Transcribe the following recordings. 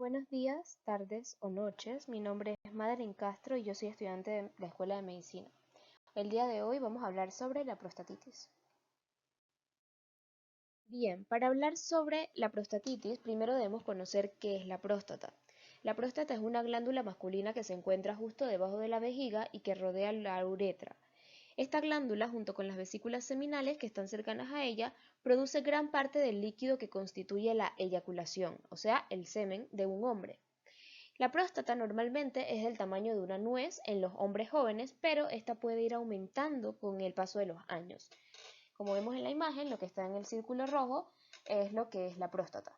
Buenos días, tardes o noches. Mi nombre es Madeline Castro y yo soy estudiante de la Escuela de Medicina. El día de hoy vamos a hablar sobre la prostatitis. Bien, para hablar sobre la prostatitis, primero debemos conocer qué es la próstata. La próstata es una glándula masculina que se encuentra justo debajo de la vejiga y que rodea la uretra. Esta glándula, junto con las vesículas seminales que están cercanas a ella, produce gran parte del líquido que constituye la eyaculación, o sea, el semen de un hombre. La próstata normalmente es del tamaño de una nuez en los hombres jóvenes, pero esta puede ir aumentando con el paso de los años. Como vemos en la imagen, lo que está en el círculo rojo es lo que es la próstata.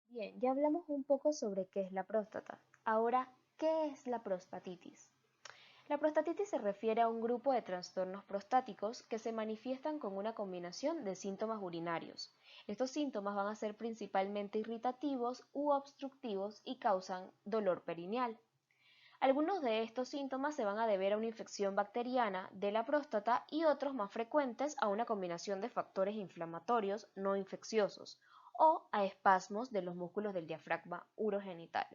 Bien, ya hablamos un poco sobre qué es la próstata. Ahora, ¿qué es la prostatitis? La prostatitis se refiere a un grupo de trastornos prostáticos que se manifiestan con una combinación de síntomas urinarios. Estos síntomas van a ser principalmente irritativos u obstructivos y causan dolor perineal. Algunos de estos síntomas se van a deber a una infección bacteriana de la próstata y otros más frecuentes a una combinación de factores inflamatorios no infecciosos o a espasmos de los músculos del diafragma urogenital.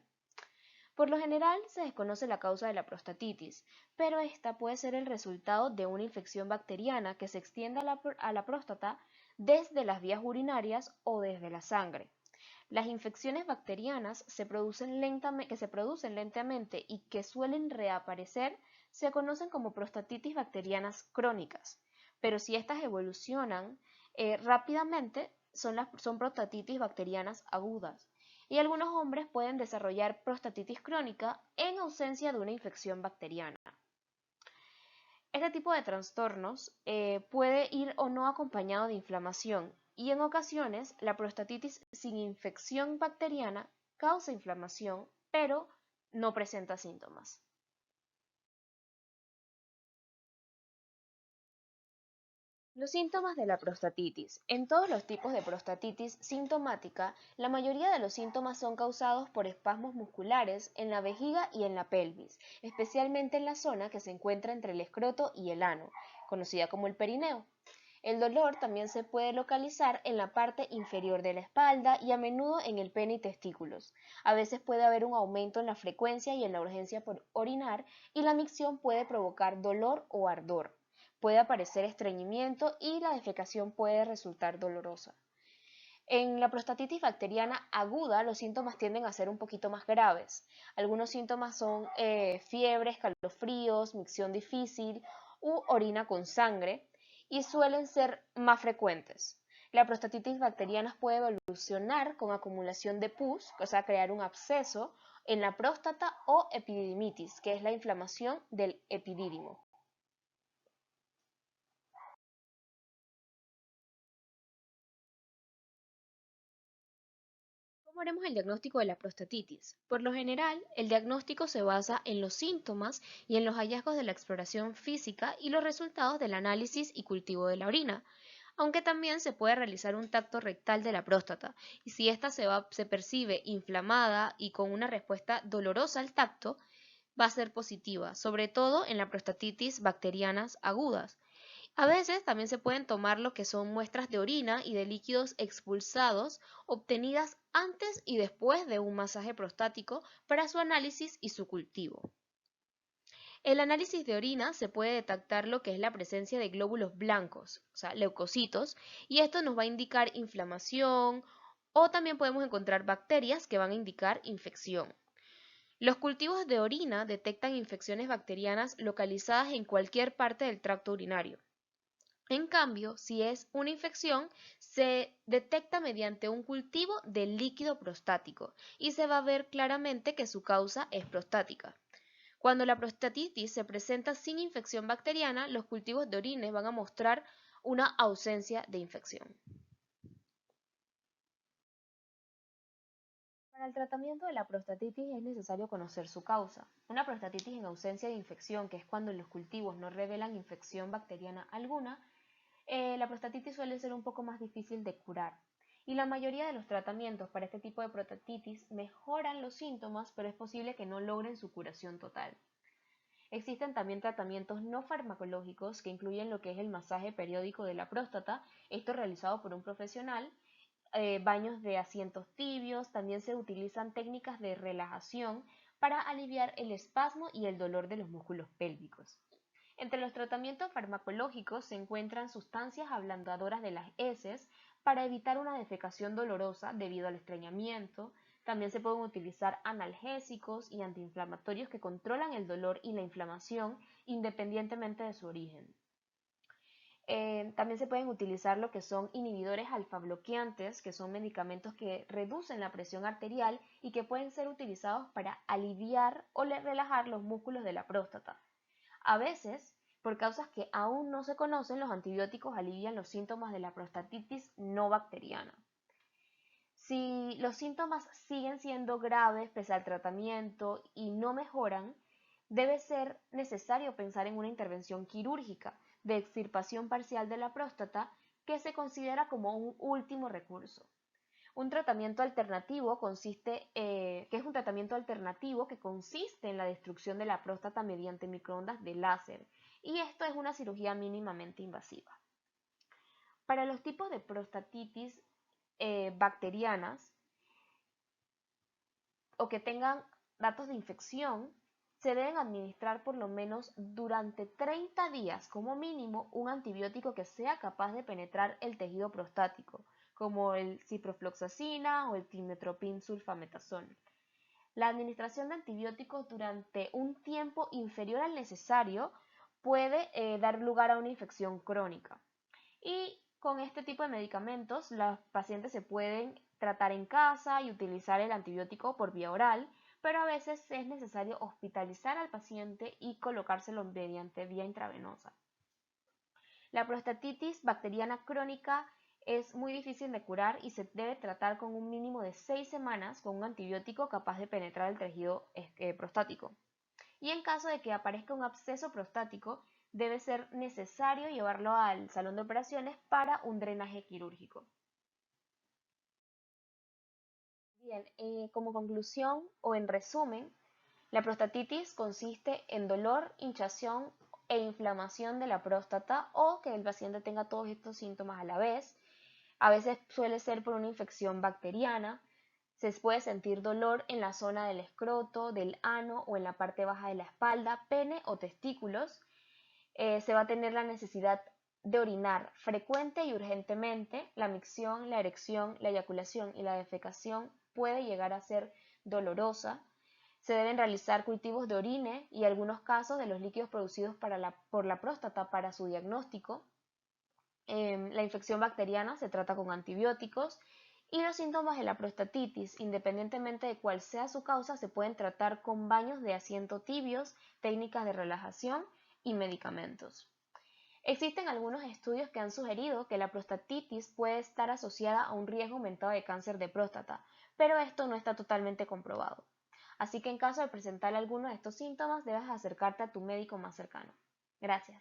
Por lo general se desconoce la causa de la prostatitis, pero esta puede ser el resultado de una infección bacteriana que se extiende a la próstata desde las vías urinarias o desde la sangre. Las infecciones bacterianas que se producen lentamente y que suelen reaparecer se conocen como prostatitis bacterianas crónicas, pero si estas evolucionan rápidamente son prostatitis bacterianas agudas y algunos hombres pueden desarrollar prostatitis crónica en ausencia de una infección bacteriana. Este tipo de trastornos puede ir o no acompañado de inflamación y en ocasiones la prostatitis sin infección bacteriana causa inflamación, pero no presenta síntomas. Los síntomas de la prostatitis. En todos los tipos de prostatitis sintomática, la mayoría de los síntomas son causados por espasmos musculares en la vejiga y en la pelvis, especialmente en la zona que se encuentra entre el escroto y el ano, conocida como el perineo. El dolor también se puede localizar en la parte inferior de la espalda y a menudo en el pene y testículos. A veces puede haber un aumento en la frecuencia y en la urgencia por orinar y la micción puede provocar dolor o ardor. Puede aparecer estreñimiento y la defecación puede resultar dolorosa. En la prostatitis bacteriana aguda, los síntomas tienden a ser un poquito más graves. Algunos síntomas son fiebre, escalofríos, micción difícil u orina con sangre y suelen ser más frecuentes. La prostatitis bacteriana puede evolucionar con acumulación de pus, o sea, crear un absceso en la próstata o epididimitis, que es la inflamación del epidídimo. ¿Cómo haremos el diagnóstico de la prostatitis? Por lo general, el diagnóstico se basa en los síntomas y en los hallazgos de la exploración física y los resultados del análisis y cultivo de la orina, aunque también se puede realizar un tacto rectal de la próstata, y si ésta se percibe inflamada y con una respuesta dolorosa al tacto, va a ser positiva, sobre todo en la prostatitis bacterianas agudas. A veces también se pueden tomar lo que son muestras de orina y de líquidos expulsados obtenidas antes y después de un masaje prostático para su análisis y su cultivo. El análisis de orina se puede detectar lo que es la presencia de glóbulos blancos, o sea, leucocitos, y esto nos va a indicar inflamación o también podemos encontrar bacterias que van a indicar infección. Los cultivos de orina detectan infecciones bacterianas localizadas en cualquier parte del tracto urinario. En cambio, si es una infección, se detecta mediante un cultivo del líquido prostático y se va a ver claramente que su causa es prostática. Cuando la prostatitis se presenta sin infección bacteriana, los cultivos de orines van a mostrar una ausencia de infección. Para el tratamiento de la prostatitis es necesario conocer su causa. Una prostatitis en ausencia de infección, que es cuando los cultivos no revelan infección bacteriana alguna, la prostatitis suele ser un poco más difícil de curar. Y la mayoría de los tratamientos para este tipo de prostatitis mejoran los síntomas, pero es posible que no logren su curación total. Existen también tratamientos no farmacológicos que incluyen lo que es el masaje periódico de la próstata, esto realizado por un profesional, baños de asientos tibios, también se utilizan técnicas de relajación para aliviar el espasmo y el dolor de los músculos pélvicos. Entre los tratamientos farmacológicos se encuentran sustancias ablandadoras de las heces para evitar una defecación dolorosa debido al estreñimiento. También se pueden utilizar analgésicos y antiinflamatorios que controlan el dolor y la inflamación independientemente de su origen. También se pueden utilizar lo que son inhibidores alfa-bloqueantes, que son medicamentos que reducen la presión arterial y que pueden ser utilizados para aliviar o relajar los músculos de la próstata. A veces, por causas que aún no se conocen, los antibióticos alivian los síntomas de la prostatitis no bacteriana. Si los síntomas siguen siendo graves pese al tratamiento y no mejoran, debe ser necesario pensar en una intervención quirúrgica de extirpación parcial de la próstata que se considera como un último recurso. Un tratamiento alternativo que es un tratamiento alternativo que consiste en la destrucción de la próstata mediante microondas de láser, y esto es una cirugía mínimamente invasiva. Para los tipos de prostatitis bacterianas o que tengan datos de infección, se deben administrar por lo menos durante 30 días como mínimo un antibiótico que sea capaz de penetrar el tejido prostático, como el ciprofloxacina o el timetropin sulfametazol. La administración de antibióticos durante un tiempo inferior al necesario puede dar lugar a una infección crónica. Y con este tipo de medicamentos, los pacientes se pueden tratar en casa y utilizar el antibiótico por vía oral, pero a veces es necesario hospitalizar al paciente y colocárselo mediante vía intravenosa. La prostatitis bacteriana crónica es muy difícil de curar y se debe tratar con un mínimo de 6 semanas con un antibiótico capaz de penetrar el tejido prostático. Y en caso de que aparezca un absceso prostático, debe ser necesario llevarlo al salón de operaciones para un drenaje quirúrgico. Bien, como conclusión o en resumen, la prostatitis consiste en dolor, hinchazón e inflamación de la próstata o que el paciente tenga todos estos síntomas a la vez. A veces suele ser por una infección bacteriana. Se puede sentir dolor en la zona del escroto, del ano o en la parte baja de la espalda, pene o testículos. Se va a tener la necesidad de orinar frecuente y urgentemente. La micción, la erección, la eyaculación y la defecación puede llegar a ser dolorosa. Se deben realizar cultivos de orine y algunos casos de los líquidos producidos por la próstata para su diagnóstico. La infección bacteriana se trata con antibióticos y los síntomas de la prostatitis, independientemente de cuál sea su causa, se pueden tratar con baños de asiento tibios, técnicas de relajación y medicamentos. Existen algunos estudios que han sugerido que la prostatitis puede estar asociada a un riesgo aumentado de cáncer de próstata, pero esto no está totalmente comprobado. Así que en caso de presentar alguno de estos síntomas, debes acercarte a tu médico más cercano. Gracias.